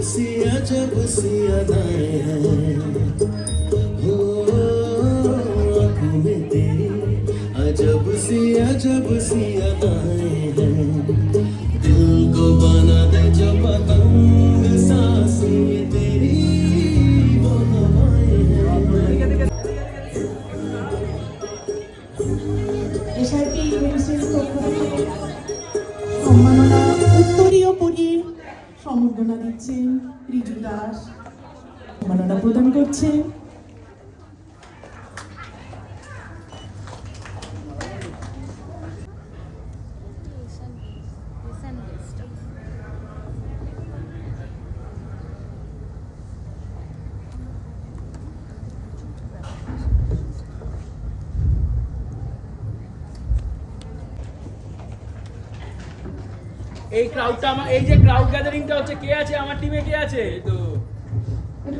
अजब सी अदाएं हैं हो आँखों में तेरी अजब सी अदाएं हैं दिल को बना दे जो पतंग सांसें ये तेरी वो हवाएं हैं। এসআরপি ইউনিভার্সিটির পক্ষ থেকে সম্মাননা উত্তরীয় পরিয়ে সম্বর্ধনা দিচ্ছেন রিজু দাস সম্মাননা প্রদান করছেন এই ক্রাউডটা আমার এই যে ক্রাউড গ্যাদারিংটা হচ্ছে কে আছে আমার টিমে কে আছে তো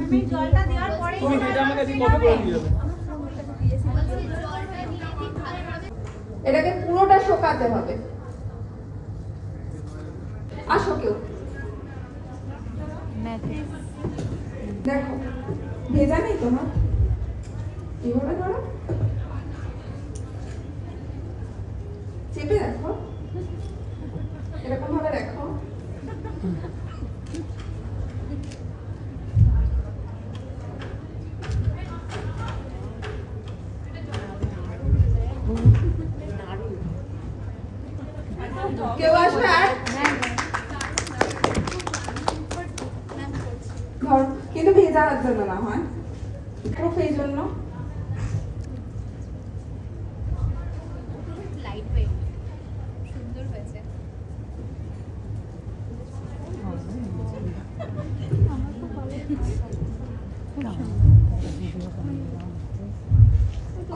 আমি জলটা দেওয়ার পরে তুমি এটা আমাকে দিয়ে কপি করে দিও এটাকে পুরোটা শোকাতে হবে আসো কেউ দেখো ভেজা নেই তোমার এভাবে ধরো চেপে দেখো এরকম ভাবে দেখো কেউ আসবে আর ধর কিন্তু ভেজানোর জন্য না হয় প্রুফ এই জন্য লাইট ওয়েট সুন্দর হয়েছে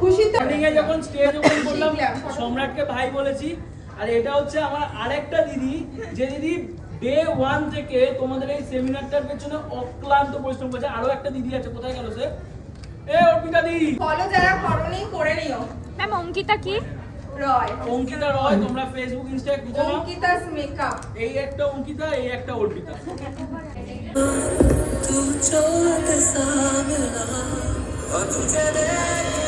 খুশি তো স্টার্টিং এ যখন স্টেজ ওপেন করলাম সম্রাটকে ভাই বলেছি আর এটা হচ্ছে আমার আরেকটা দিদি যে দিদি ডে 1 থেকে তোমাদের এই সেমিনারটার পেছনে অক্লান্ত পরিশ্রম করেছে আরো একটা দিদি আছে কোথায় গেল সে এ অর্পিতা দিদি ফলো যারা করনি করে নিও ম্যাম অঙ্কিতা কি রয় অঙ্কিতা রয় তোমরা ফেসবুক ইনস্টাগ্রাম খুঁজে নাও অঙ্কিতাস মেকআপ এই একটা অঙ্কিতা এই একটা অর্পিতা तू चाँद सा मिला और तुझे देख